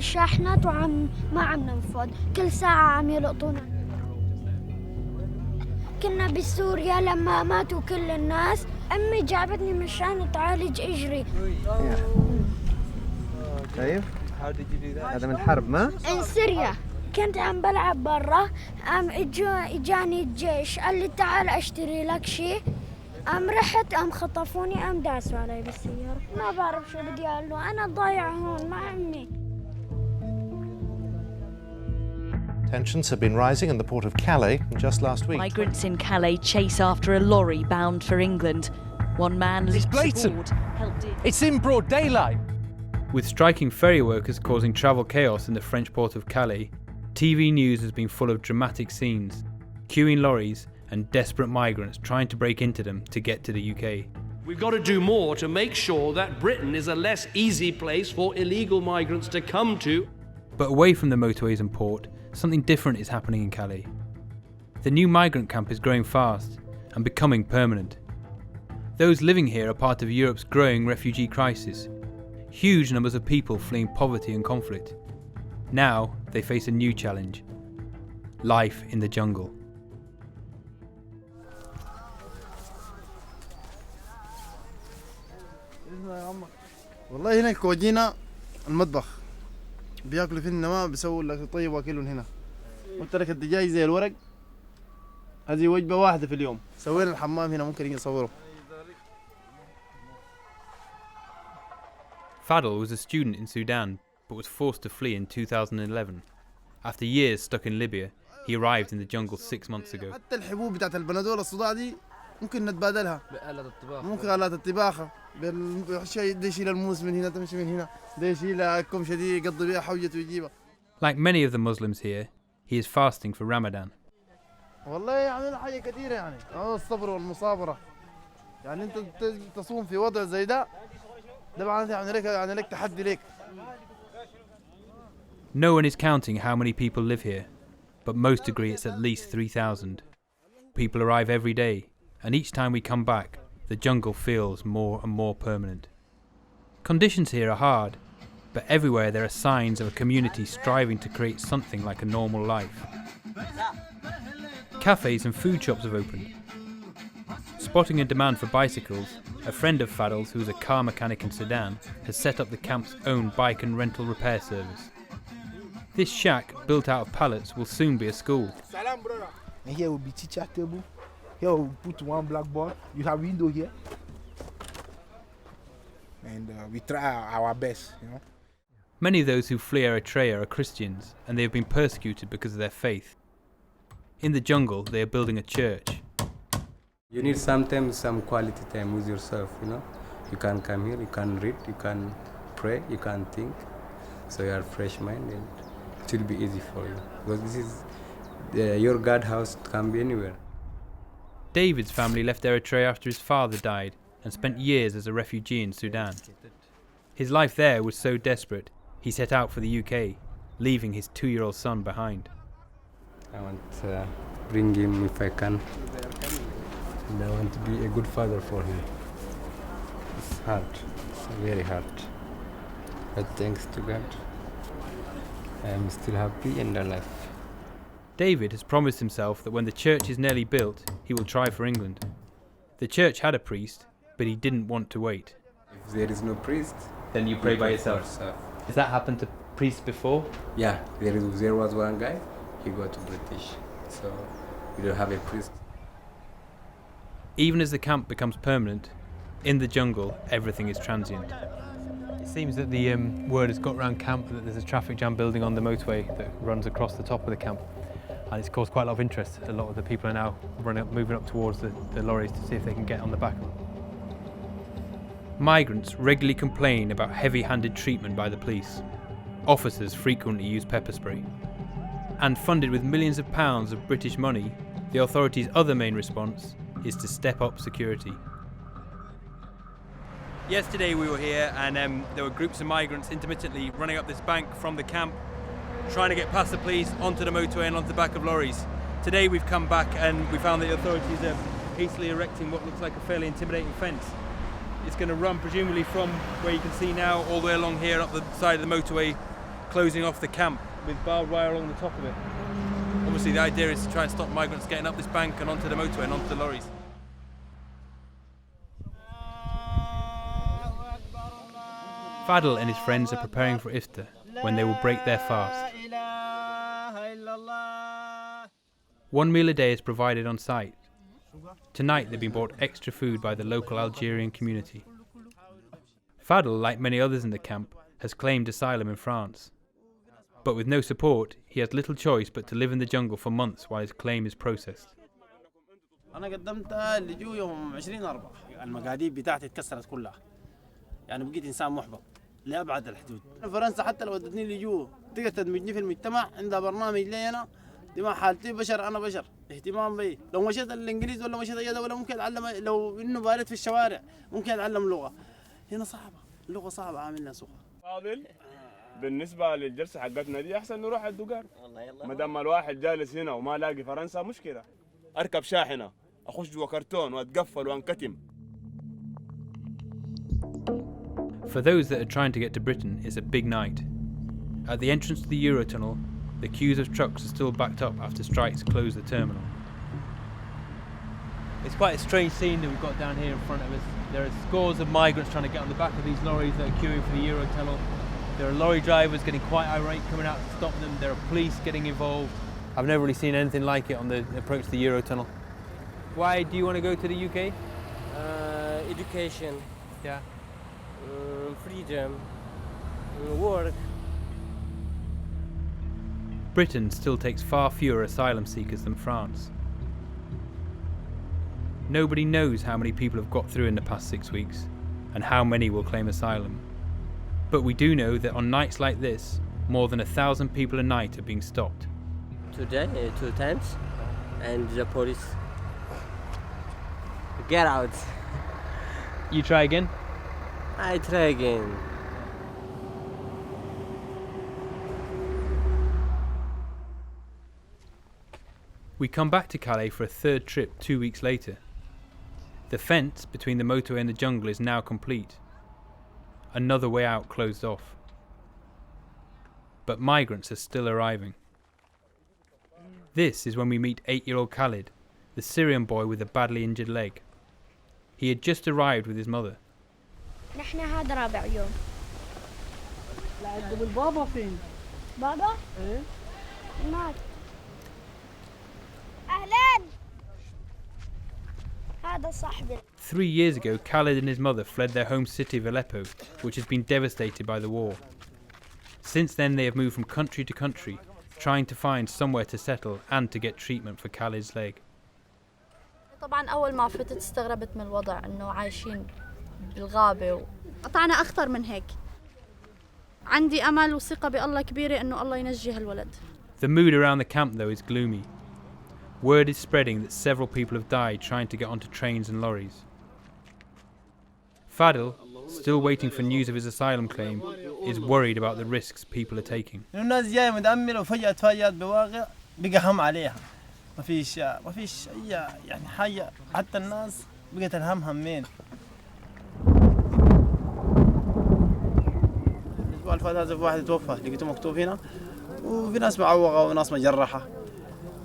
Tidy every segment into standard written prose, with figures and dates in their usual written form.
الشاحنات ما عم ننفض، كل ساعة عم يلقطونا. كنا بسوريا لما ماتوا كل الناس، أمي جابتني مشان تعالج إجري. كيف؟ هذا من حرب ما؟ من سوريا. كنت عم بلعب برا، اجاني الجيش قال لي تعال اشتري لك شيء. رحت خطفوني داسوا علي بالسيارة. ما بعرف شو بدي اقول له، انا ضايع هون مع امي. Tensions have been rising in the port of Calais just last week. Migrants in Calais chase after a lorry bound for England. One man leaps aboard, helped in. It's in broad daylight. With striking ferry workers causing travel chaos in the French port of Calais, TV news has been full of dramatic scenes, queuing lorries and desperate migrants trying to break into them to get to the UK. We've got to do more to make sure that Britain is a less easy place for illegal migrants to come to. But away from the motorways and port, something different is happening in Calais. The new migrant camp is growing fast and becoming permanent. Those living here are part of Europe's growing refugee crisis. Huge numbers of people fleeing poverty and conflict. Now they face a new challenge: life in the jungle. والله هناك ودينا المطبخ بياكلوا في النماء بيسووا لك طيب واكلهم هنا. قلت لك الدجاج زي الورق، هذه وجبة واحدة في اليوم. سوينا الحمام هنا ممكن يجي يصوره. Fadl was a student in Sudan but was forced to flee in 2011. After years stuck in Libya, he arrived in the jungle 6 months ago. حتى الحبوب بتاعت البنادول الصداع دي ممكن نتبادلها. بآلات الطباخة. ممكن آلات الطباخة. بالشيء ده يشيل الموس من هنا تمشي من هنا، ده يشيل الكمشة دي يقضي بيها حوجته ويجيبها. Like many of the Muslims here, he is fasting for Ramadan. والله يعملوا حاجة كثيرة يعني، الصبر والمصابرة. يعني أنت تصوم في وضع زي ده معناته يعني لك تحدي لك. No one is counting how many people live here, but most agree it's at least 3,000. People arrive every day, and each time we come back, the jungle feels more and more permanent. Conditions here are hard, but everywhere there are signs of a community striving to create something like a normal life. Cafes and food shops have opened. Spotting a demand for bicycles, a friend of Fadl's, who is a car mechanic in Sudan, has set up the camp's own bike and rental repair service. This shack, built out of pallets, will soon be a school. And here will be teacher table. Here we'll put one blackboard. You have window here. And we try our best, you know. Many of those who flee Eritrea are Christians, and they have been persecuted because of their faith. In the jungle, they are building a church. You need sometimes some quality time with yourself, you know. You can come here, you can read, you can pray, you can think. So you are fresh mind and it will be easy for you. Because this is your God house, can be anywhere. David's family left Eritrea after his father died and spent years as a refugee in Sudan. His life there was so desperate, he set out for the UK, leaving his 2-year-old son behind. I want to bring him if I can. And I want to be a good father for him. It's hard, it's very hard. But thanks to God, I am still happy and alive. David has promised himself that when the church is nearly built, he will try for England. The church had a priest, but he didn't want to wait. If there is no priest, then you pray by yourself. Has that happened to priests before? Yeah, there was one guy, he got British, so we don't have a priest. Even as the camp becomes permanent, in the jungle, everything is transient. It seems that the word has got around camp that there's a traffic jam building on the motorway that runs across the top of the camp. And it's caused quite a lot of interest. A lot of the people are now moving up towards the lorries to see if they can get on the back. Migrants regularly complain about heavy-handed treatment by the police. Officers frequently use pepper spray. And funded with millions of pounds of British money, the authorities' other main response is to step up security. Yesterday we were here and there were groups of migrants intermittently running up this bank from the camp, trying to get past the police onto the motorway and onto the back of lorries. Today we've come back and we found that the authorities are hastily erecting what looks like a fairly intimidating fence. It's going to run presumably from where you can see now all the way along here up the side of the motorway, closing off the camp with barbed wire along the top of it. Obviously the idea is to try and stop migrants getting up this bank and onto the motorway and onto the lorries. Fadl and his friends are preparing for iftar, when they will break their fast. 1 meal a day is provided on site. Tonight they've been brought extra food by the local Algerian community. Fadl, like many others in the camp, has claimed asylum in France. But with no support, he has little choice but to live in the jungle for months while his claim is processed. أنا قدمت اللجوء يوم 20/4 المقاديب بتاعتي اتكسرت كلها يعني بقيت إنسان محبط لأبعد الحدود. فرنسا حتى لو ادتني اللجوء تقدر تدمجني في المجتمع عندها برنامج لي أنا دي حالتي بشر أنا بشر اهتمام بي لو مشيت الإنجليز ولا مشيت أي دولة ممكن أتعلم لو إنه بارد في الشوارع ممكن أتعلم لغة هنا صعبة اللغة صعبة عاملنا سوق. فاضل بالنسبة للجلسة حقتنا دي أحسن نروح الدقار ما دام الواحد جالس هنا وما لاقي فرنسا مشكلة أركب شاحنة أخش جوا كرتون وأتقفل وأنكتم. For those that are trying to get to Britain, it's a big night. At the entrance to the Eurotunnel, the queues of trucks are still backed up after strikes close the terminal. It's quite a strange scene that we've got down here in front of us. There are scores of migrants trying to get on the back of these lorries that are queuing for the Eurotunnel. There are lorry drivers getting quite irate coming out to stop them. There are police getting involved. I've never really seen anything like it on the approach to the Eurotunnel. Why do you want to go to the UK? Education. Yeah. Freedom. Work. Britain still takes far fewer asylum seekers than France. Nobody knows how many people have got through in the past 6 weeks, and how many will claim asylum. But we do know that on nights like this, more than 1,000 people a night are being stopped. Today, 2 times, and the police get out. You try again? I try again. We come back to Calais for a third trip 2 weeks later. The fence between the motorway and the jungle is now complete. Another way out closed off. But migrants are still arriving. This is when we meet 8-year-old Khalid, the Syrian boy with a badly injured leg. He had just arrived with his mother. نحن هذا رابع يوم. لا البابا فين؟ بابا؟ ايه؟ مات. أهلاً. هذا صاحبي. 3 years ago, Khalid and his mother fled their home city of Aleppo, which has been devastated by the war. Since then, they have moved from country to country, trying to find somewhere to settle and to get treatment for Khalid's leg. طبعاً أول ما فتت استغربت من الوضع إنه عايشين بالغابة قطعنا أخطر من هيك. عندي أمل وثقة بالله كبيرة إنه الله ينجي هالولد. The mood around the camp, though, is gloomy. Word is spreading that several people have died trying to get onto trains and lorries. Fadl, still waiting for news of his asylum claim, is worried about the risks people are taking. الناس جاية متأملة وفجأة تفاجأت بواقع بقى هم عليها. ما فيش أي يعني حاجة حتى الناس بقت الهم همين. الأسبوع اللي فات هذا في واحد توفى لقيته مكتوب هنا وفي ناس معوقة وناس مجرحة.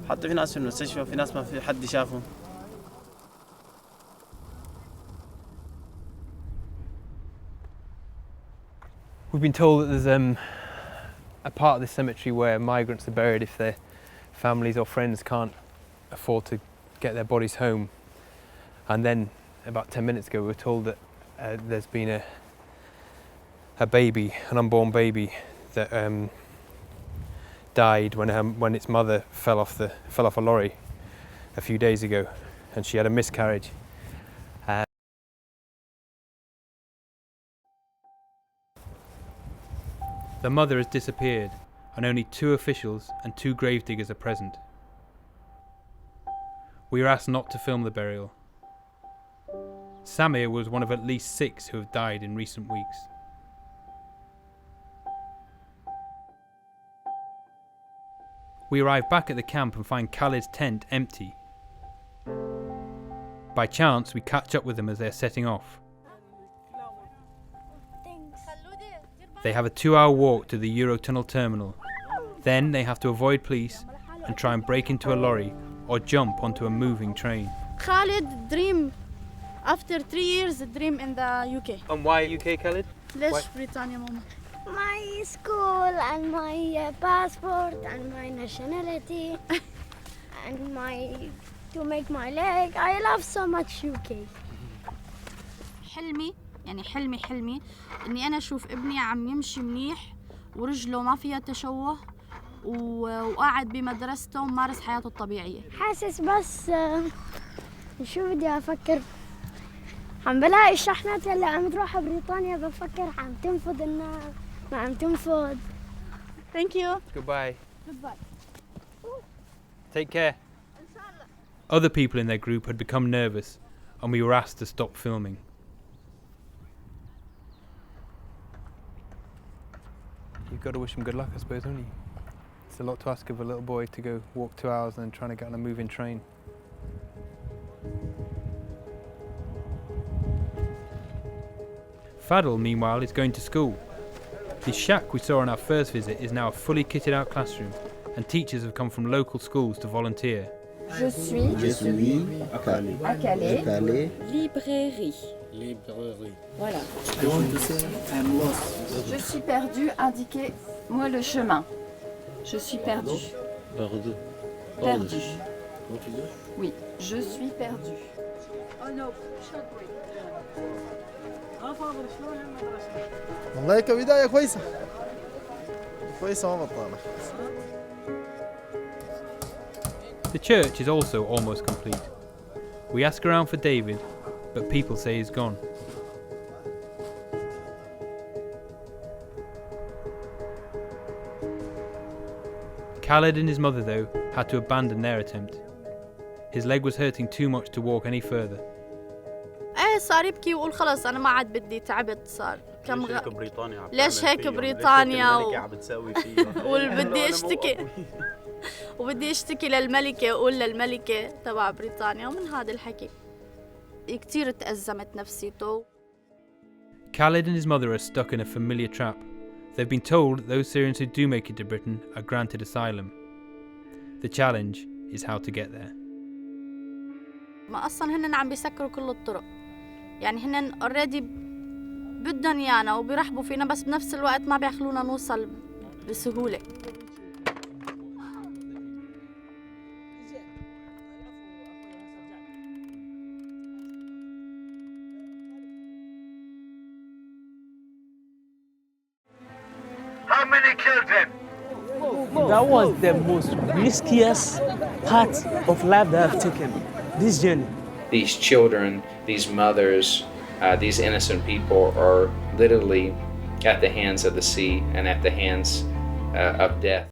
حتى في ناس في المستشفى في ناس ما في حد شافهم. We've been told that there's a part of the cemetery where migrants are buried if their families or friends can't afford to get their bodies home. And then about 10 minutes ago we were told that there's been a baby, an unborn baby that died when its mother fell off a lorry a few days ago, and she had a miscarriage. The mother has disappeared, and only 2 officials and 2 gravediggers are present. We are asked not to film the burial. Samir was one of at least 6 who have died in recent weeks. We arrive back at the camp and find Khalid's tent empty. By chance, we catch up with them as they're setting off. They have a 2-hour walk to the Eurotunnel terminal. Then they have to avoid police and try and break into a lorry or jump onto a moving train. Khalid dream after 3 years dream in the UK. And why UK, Khalid? ليش بريطانيا ماما؟ My school and my passport and my nationality and to make my leg. I love so much UK. حلمي يعني حلمي اني انا اشوف ابني عم يمشي منيح ورجله ما فيها تشوه وقاعد بمدرسته ومارس حياته الطبيعية. حاسس بس شو بدي افكر عم بلاقي الشحنات اللي عم تروح بريطانيا بفكر عم تنفض الناس ما عم تنفض. Thank you. Goodbye. Goodbye. Take care. Other people in their group had become nervous and we were asked to stop filming. You've got to wish him good luck, I suppose, haven't you? It's a lot to ask of a little boy to go walk 2 hours and then trying to get on a moving train. Fadl, meanwhile, is going to school. The shack we saw on our first visit is now a fully kitted out classroom, and teachers have come from local schools to volunteer. Je suis à Calais. Librairie. Voilà. Je suis perdu, indiquez-moi le chemin. Je suis perdu. Perdu. Oui, je suis perdu. والله كبداية كويسة ما بطالة. The church is also almost complete. We ask around for David, but people say he's gone. Khaled and his mother, though, had to abandon their attempt. His leg was hurting too much to walk any further. صار يبكي ويقول خلص أنا ما عاد بدي تعبت صار كم ليش هيك بريطانيا ليش هيك بريطانيا عم بتسوي فيها وبدي اشتكي وبدي اشتكي للملكة وأقول للملكة تبع بريطانيا ومن هذا الحكي كتير تأزمت نفسيته. Khaled and his mother are stuck in a familiar trap. They've been told that those Syrians who do make it to Britain are granted asylum. The challenge is how to get there. ما أصلاً هن عم بيسكروا كل الطرق. يعني هن already بدهم يانا وبيرحبوا فينا بس بنفس الوقت ما بيخلونا نوصل بسهولة. How many children? That was the most riskiest part of life that I've taken, this journey. These children, these mothers, these innocent people are literally at the hands of the sea and at the hands of death.